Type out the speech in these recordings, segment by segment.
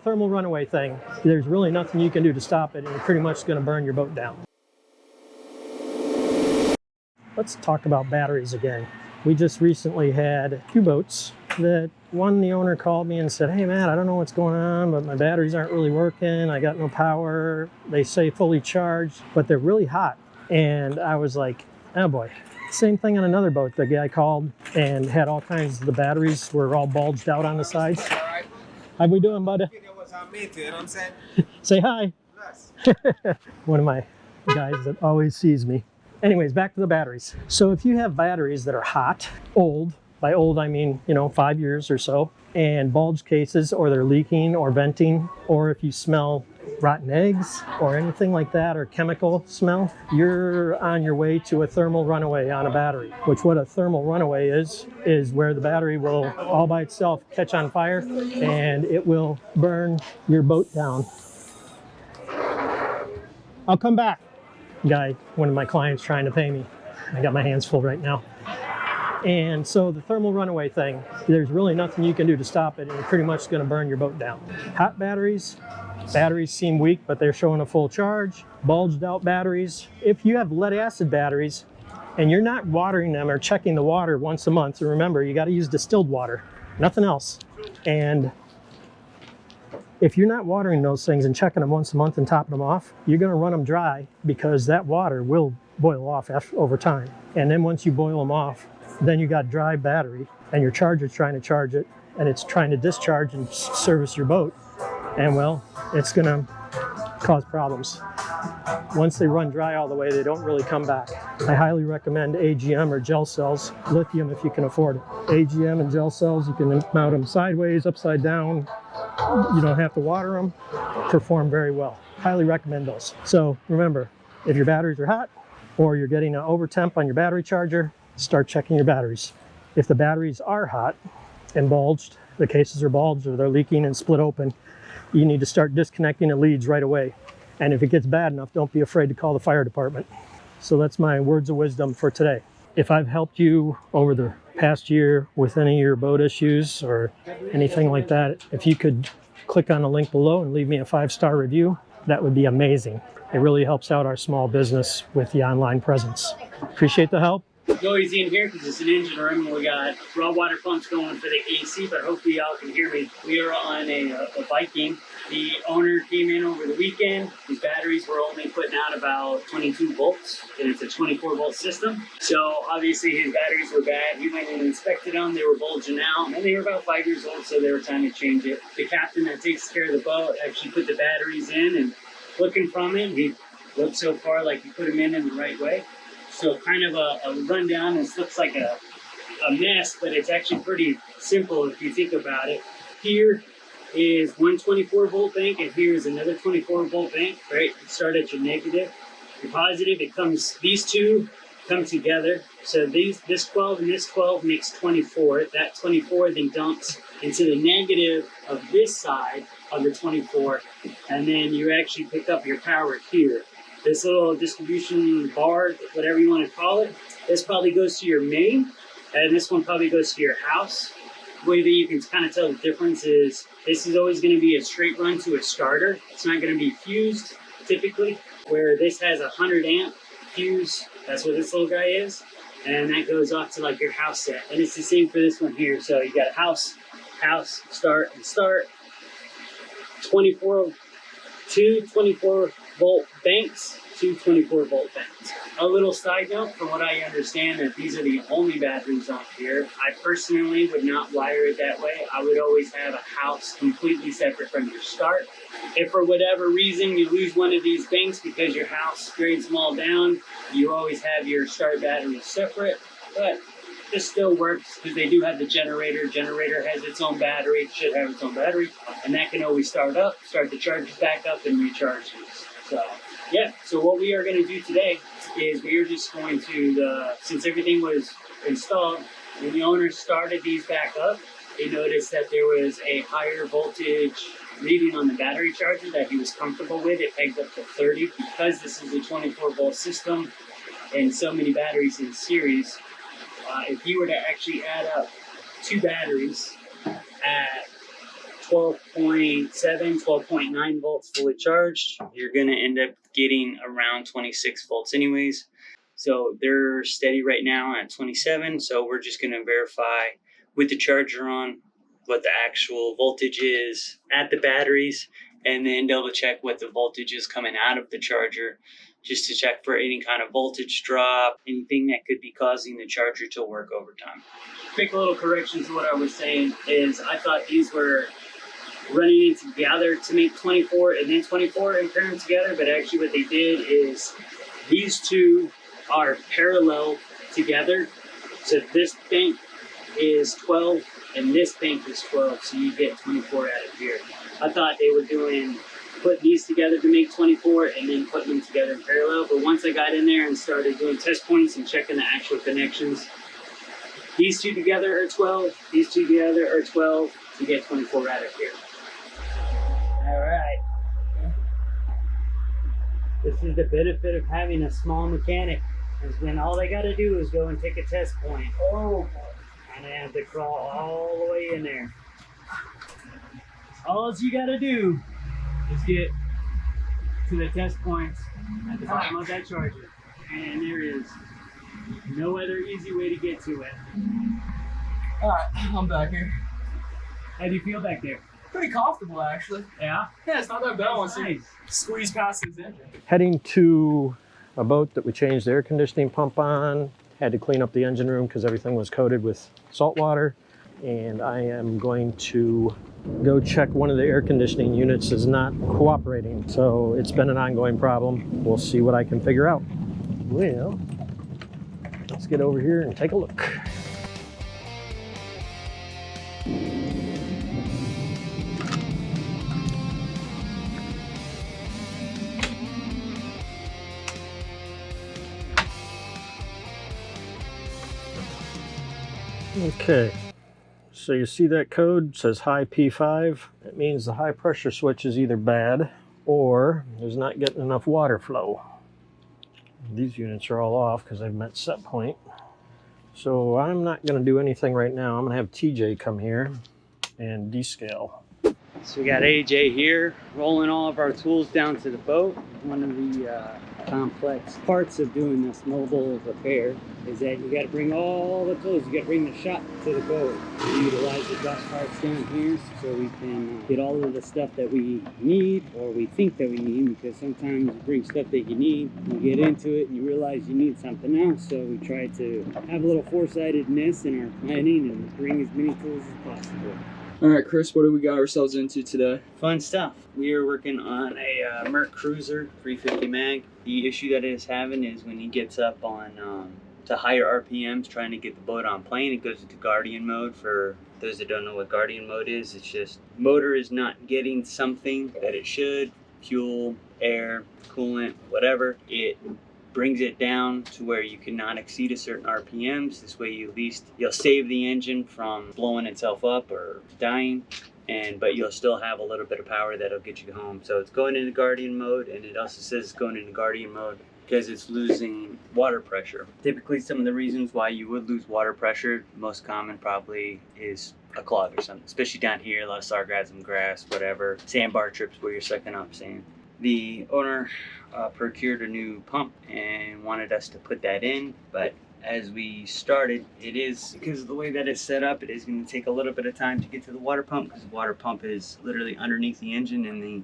thermal runaway thing, there's really nothing you can do to stop it, and you're pretty much going to burn your boat down. Let's talk about batteries again. We just recently had 2 boats that the owner called me and said, "Hey man, I don't know what's going on, but my batteries aren't really working. I got no power. They say fully charged, but they're really hot." And I was like, oh boy. Same thing on another boat. The guy called and had all kinds of the batteries were all bulged out on the sides. All right. How we doing, bud? You know what I'm saying? Say hi. Yes. One of my guys that always sees me. Anyways, back to the batteries. So if you have batteries that are hot, old, by old I mean, 5 years or so, and bulge cases, or they're leaking or venting, or if you smell rotten eggs or anything like that, or chemical smell, you're on your way to a thermal runaway on a battery. Which what a thermal runaway is where the battery will all by itself catch on fire and it will burn your boat down. I'll come back. Guy, one of my clients trying to pay me. I got my hands full right now. And so the thermal runaway thing, there's really nothing you can do to stop it, and you're pretty much going to burn your boat down. Hot batteries seem weak, but they're showing a full charge. Bulged out batteries. If you have lead acid batteries and you're not watering them or checking the water once a month, and remember, you got to use distilled water, nothing else. And if you're not watering those things and checking them once a month and topping them off, you're going to run them dry because that water will boil off over time. And then once you boil them off, then you got dry battery and your charger's trying to charge it and it's trying to discharge and service your boat. And well, it's going to cause problems. Once they run dry all the way, they don't really come back. I highly recommend AGM or gel cells, lithium if you can afford it. AGM and gel cells, you can mount them sideways, upside down. You don't have to water them, perform very well. Highly recommend those. So remember, if your batteries are hot or you're getting an over temp on your battery charger, start checking your batteries. If the batteries are hot and bulged, the cases are bulged or they're leaking and split open, you need to start disconnecting the leads right away. And if it gets bad enough, don't be afraid to call the fire department. So that's my words of wisdom for today. If I've helped you over the past year with any of your boat issues or anything like that, if you could click on the link below and leave me a 5-star review, that would be amazing. It really helps out our small business with the online presence. Appreciate the help. Go easy in here because it's an engine room and we got raw water pumps going for the AC, but hopefully y'all can hear me. We are on a Viking. The owner came in over the weekend. His batteries were only putting out about 22 volts and it's a 24-volt system. So obviously his batteries were bad. He went and inspected them. They were bulging out and they were about 5 years old, so they were time to change it. The captain that takes care of the boat actually put the batteries in, and looking from him, he looked so far like he put them in the right way. So kind of a rundown. This looks like a mess, but it's actually pretty simple if you think about it. Here is one 24-volt bank, and here is another 24-volt bank, right? You start at your negative, your positive. These two come together. So this 12 and this 12 makes 24. That 24 then dumps into the negative of this side of the 24, and then you actually pick up your power here. This little distribution bar, whatever you want to call it, this probably goes to your main, and this one probably goes to your house. The way that you can kind of tell the difference is this is always going to be a straight run to a starter. It's not going to be fused typically, where this has a 100 amp fuse. That's what this little guy is. And that goes off to like your house set. And it's the same for this one here. So you got a house, start, and start. 2 24-volt banks, 2 24-volt banks. A little side note, from what I understand, that these are the only batteries on here. I personally would not wire it that way. I would always have a house completely separate from your start. If for whatever reason you lose one of these banks because your house grades them all down, you always have your start batteries separate. But this still works because they do have the generator. Generator has its own battery, it should have its own battery, and that can always start the chargers back up and recharge these. So yeah, so what we are going to do today is we are just going to, since everything was installed, when the owner started these back up, they noticed that there was a higher voltage reading on the battery charger that he was comfortable with. It pegged up to 30. Because this is a 24-volt system and so many batteries in series, if you were to actually add up 2 batteries at 12.7, 12.9 volts fully charged, you're going to end up getting around 26 volts anyways. So they're steady right now at 27. So we're just going to verify with the charger on what the actual voltage is at the batteries, and then double check what the voltage is coming out of the charger, just to check for any kind of voltage drop, anything that could be causing the charger to work overtime. Quick little correction to what I was saying is I thought these were running in together to make 24 and then 24 and pair them together, but actually what they did is these two are parallel together. So this bank is 12 and this bank is 12, so you get 24 out of here. I thought they were putting these together to make 24 and then putting them together in parallel, but once I got in there and started doing test points and checking the actual connections, these two together are 12, these two together are 12, you get 24 out of here. All right. This is the benefit of having a small mechanic, is when all they got to do is go and take a test point. Oh, and they have to crawl all the way in there. All you got to do is get to the test points at the bottom of that charger, and there is no other easy way to get to it. All right, I'm back here. How do you feel back there? Pretty comfortable, actually. Yeah? Yeah, it's not that bad once you Nice. squeeze past this engine. Heading to a boat that we changed the air conditioning pump on. Had to clean up the engine room because everything was coated with salt water. And I am going to go check one of the air conditioning units is not cooperating. So it's been an ongoing problem. We'll see what I can figure out. Well, let's get over here and take a look. Okay, so you see that code says high P5. It means the high pressure switch is either bad or there's not getting enough water flow. These units are all off because they've met set point. So I'm not going to do anything right now. I'm going to have TJ come here and descale. So we got AJ here rolling all of our tools down to the boat. One of the complex parts of doing this mobile repair is that you got to bring all the tools. You got to bring the shop to the boat. We utilize the dust parts down here so we can get all of the stuff that we need, or we think that we need, because sometimes you bring stuff that you need, you get into it and you realize you need something else. So we try to have a little foresightedness in our planning and bring as many tools as possible. All right, Chris, what do we got ourselves into today? Fun stuff. We are working on a Merc Cruiser 350 mag. The issue that it is having is when he gets up on to higher RPMs trying to get the boat on plane, it goes into Guardian mode. For those that don't know what Guardian mode is, it's just motor is not getting something that it should, fuel, air, coolant, whatever. It brings it down to where you cannot exceed a certain RPMs. This way you'll save the engine from blowing itself up or dying, but you'll still have a little bit of power that'll get you home. So it's going into Guardian mode, and it also says it's going into Guardian mode because it's losing water pressure. Typically some of the reasons why you would lose water pressure, most common probably is a clog or something, especially down here, a lot of sargassum grass, whatever, sandbar trips where you're sucking up sand. The owner procured a new pump and wanted us to put that in, but as we started, it is, because of the way that it's set up, it is going to take a little bit of time to get to the water pump, because the water pump is literally underneath the engine, and the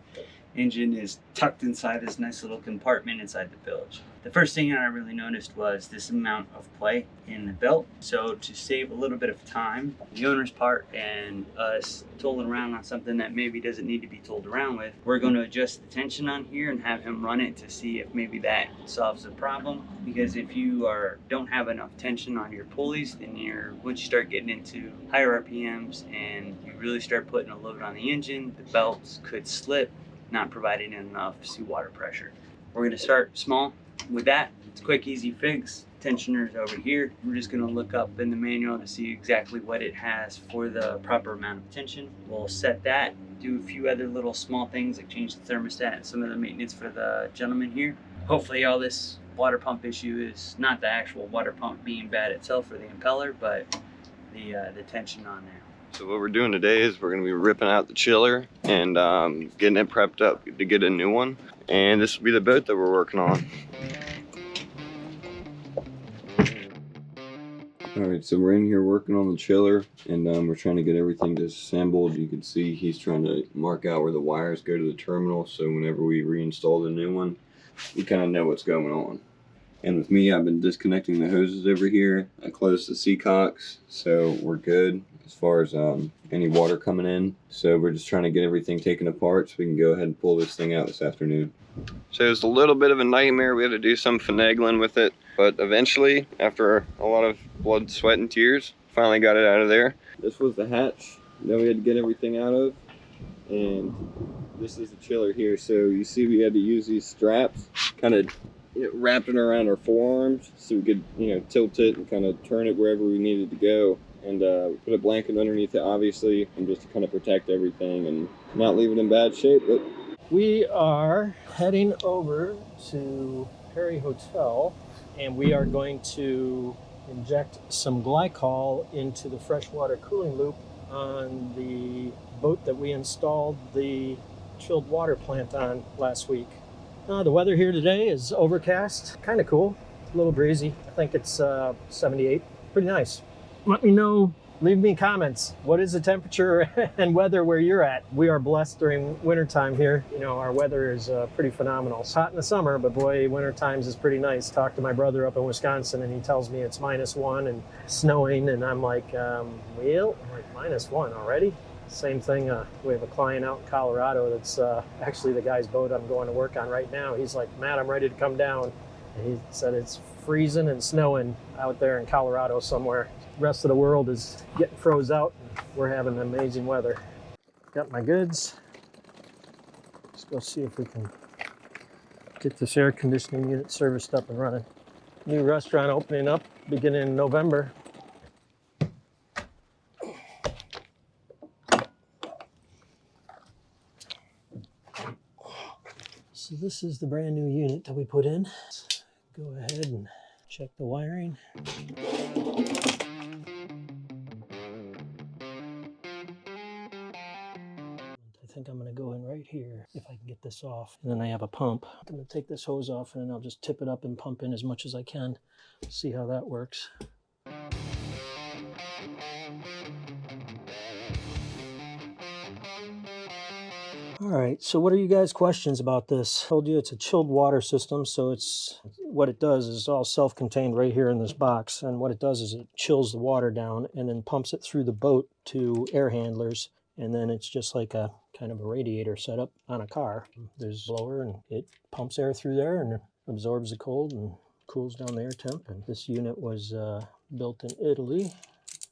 engine is tucked inside this nice little compartment inside the bilge. The first thing that I really noticed was this amount of play in the belt. So to save a little bit of time, the owner's part and us tooling around on something that maybe doesn't need to be tooled around with, we're going to adjust the tension on here and have him run it to see if maybe that solves the problem. Because if you don't have enough tension on your pulleys, then once you start getting into higher RPMs and you really start putting a load on the engine, the belts could slip, not providing enough seawater pressure. We're going to start small with that. It's a quick, easy fix. Tensioner's over here. We're just going to look up in the manual to see exactly what it has for the proper amount of tension. We'll set that, do a few other little small things like change the thermostat and some of the maintenance for the gentleman here. Hopefully all this water pump issue is not the actual water pump being bad itself or the impeller, but the tension on there. So what we're doing today is we're going to be ripping out the chiller and getting it prepped up to get a new one. And this will be the boat that we're working on. Alright, so we're in here working on the chiller, and we're trying to get everything disassembled. You can see he's trying to mark out where the wires go to the terminal, so whenever we reinstall the new one, we kind of know what's going on. And with me, I've been disconnecting the hoses over here. I closed the seacocks, so we're good as far as any water coming in. So we're just trying to get everything taken apart so we can go ahead and pull this thing out this afternoon. So it's a little bit of a nightmare. We had to do some finagling with it, but eventually, after a lot of blood, sweat, and tears, finally got it out of there. This was the hatch that we had to get everything out of, and this is the chiller here. So you see we had to use these straps, kind of wrapped it around our forearms so we could, tilt it and kind of turn it wherever we needed to go. And we put a blanket underneath it, obviously, and just to kind of protect everything and not leave it in bad shape. But We are heading over to Perry Hotel, and we are going to inject some glycol into the freshwater cooling loop on the boat that we installed the chilled water plant on last week. The weather here today is overcast, kind of cool, a little breezy. I think it's 78, pretty nice. Let me know, leave me comments. What is the temperature and weather where you're at? We are blessed during wintertime here. Our weather is pretty phenomenal. It's hot in the summer, but boy, winter times is pretty nice. Talked to my brother up in Wisconsin, and he tells me it's -1 and snowing, and I'm like, well, -1 already? Same thing, we have a client out in Colorado that's actually the guy's boat I'm going to work on right now. He's like, Matt, I'm ready to come down. And he said it's freezing and snowing out there in Colorado somewhere. The rest of the world is getting froze out, and we're having amazing weather. Got my goods. Let's go see if we can get this air conditioning unit serviced up and running. New restaurant opening up beginning in November. So this is the brand new unit that we put in. Let's go ahead and check the wiring. I think I'm going to go in right here if I can get this off. And then I have a pump. I'm going to take this hose off, and then I'll just tip it up and pump in as much as I can. See how that works. All right, so what are you guys' questions about this? I told you it's a chilled water system, so what it does is all self-contained right here in this box, and what it does is it chills the water down and then pumps it through the boat to air handlers, and then it's just like a kind of a radiator setup on a car. There's a blower, and it pumps air through there and absorbs the cold and cools down the air temp. And this unit was built in Italy,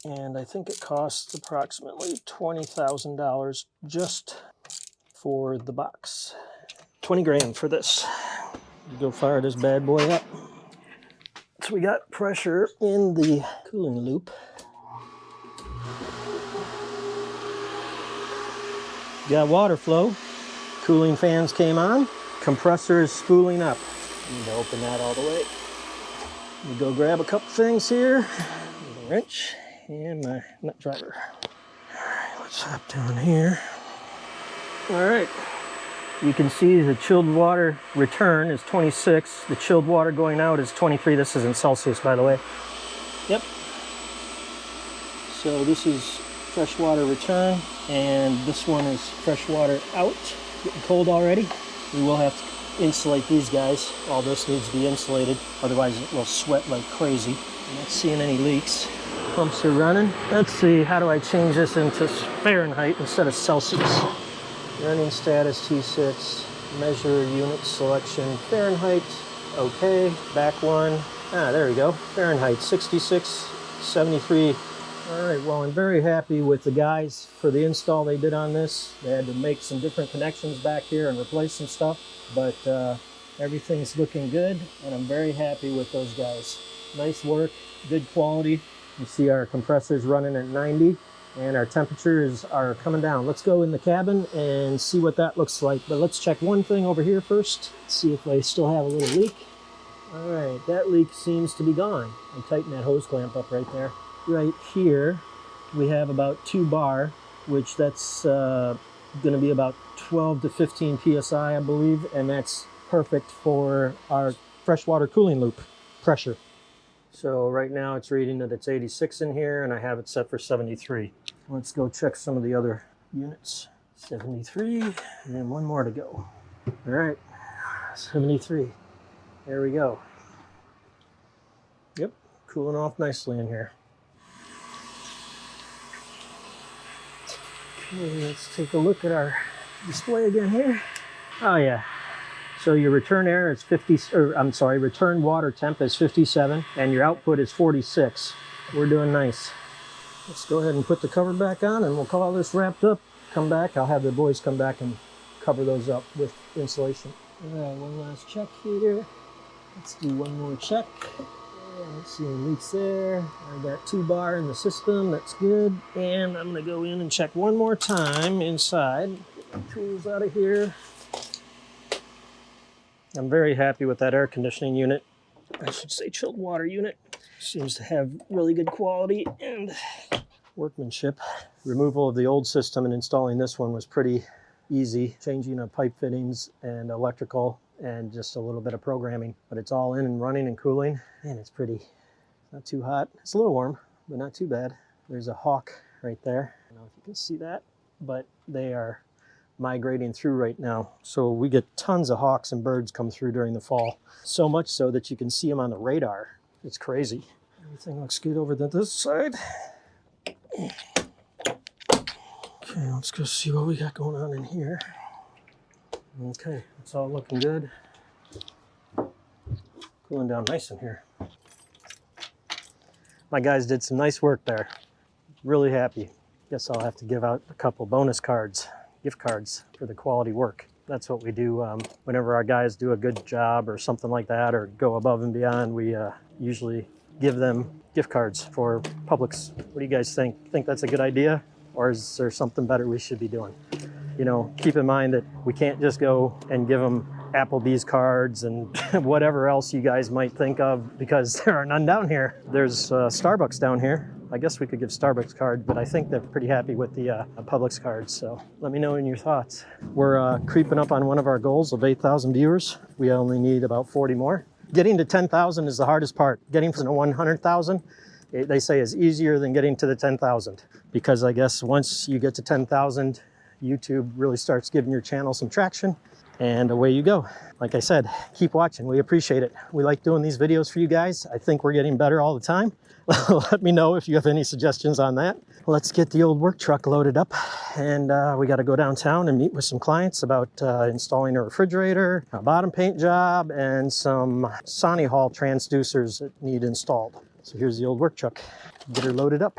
and I think it costs approximately $20,000 just for the box. 20 grand for this. Go fire this bad boy up. So we got pressure in the cooling loop. Got water flow. Cooling fans came on. Compressor is spooling up. Need to open that all the way. We go grab a couple things here. Need a wrench and my nut driver. All right, let's hop down here. All right, you can see the chilled water return is 26. The chilled water going out is 23. This is in Celsius, by the way. Yep. So this is freshwater return, and this one is freshwater out. Getting cold already. We will have to insulate these guys. All this needs to be insulated, otherwise it will sweat like crazy. I'm not seeing any leaks. Pumps are running. Let's see, how do I change this into Fahrenheit instead of Celsius? Running status T6, measure unit selection Fahrenheit, okay, back one, there we go, Fahrenheit 6673. All right, well, I'm very happy with the guys for the install they did on this. They had to make some different connections back here and replace some stuff, but everything's looking good, and I'm very happy with those guys. Nice work, good quality. You see our compressors running at 90. And our temperatures are coming down. Let's go in the cabin and see what that looks like. But let's check one thing over here first. See if I still have a little leak. All right, that leak seems to be gone. I tightened that hose clamp up right there. Right here, we have about 2 bar, which that's going to be about 12 to 15 psi, I believe, and that's perfect for our freshwater cooling loop pressure. So right now it's reading that it's 86 in here, and I have it set for 73. Let's go check some of the other units. 73, and then one more to go. All right, 73. There we go. Yep, cooling off nicely in here. Okay, let's take a look at our display again here. Oh yeah. So your return air is 50, or I'm sorry, return water temp is 57, and your output is 46. We're doing nice. Let's go ahead and put the cover back on, and we'll call this wrapped up. Come back, I'll have the boys come back and cover those up with insulation. All right, one last check here. Let's do one more check. And let's see any leaks there. I've got 2 bar in the system, that's good. And I'm gonna go in and check one more time inside. Get my tools out of here. I'm very happy with that air conditioning unit. I should say chilled water unit. Seems to have really good quality and workmanship. Removal of the old system and installing this one was pretty easy. Changing of pipe fittings and electrical and just a little bit of programming. But it's all in and running and cooling, and it's pretty. Not too hot. It's a little warm, but not too bad. There's a hawk right there. I don't know if you can see that, but they are migrating through right now. So we get tons of hawks and birds come through during the fall. So much so that you can see them on the radar. It's crazy. Everything looks good over to this side. Okay, let's go see what we got going on in here. Okay, it's all looking good. Cooling down nice in here. My guys did some nice work there. Really happy. Guess I'll have to give out a couple bonus cards, gift cards for the quality work. That's what we do whenever our guys do a good job or something like that, or go above and beyond. We usually give them gift cards for Publix. What do you guys think? Think that's a good idea? Or is there something better we should be doing? You know, keep in mind that we can't just go and give them Applebee's cards and whatever else you guys might think of, because there are none down here. There's Starbucks down here. I guess we could give Starbucks card, but I think they're pretty happy with the Publix cards. So let me know in your thoughts. We're creeping up on one of our goals of 8,000 viewers. We only need about 40 more. Getting to 10,000 is the hardest part. Getting from the 100,000, they say, is easier than getting to the 10,000, because I guess once you get to 10,000, YouTube really starts giving your channel some traction, and away you go. Like I said, keep watching. We appreciate it. We like doing these videos for you guys. I think we're getting better all the time. Let me know if you have any suggestions on that. Let's get the old work truck loaded up, and we got to go downtown and meet with some clients about installing a refrigerator, a bottom paint job, and some Sonny Hall transducers that need installed. So here's the old work truck. Get her loaded up.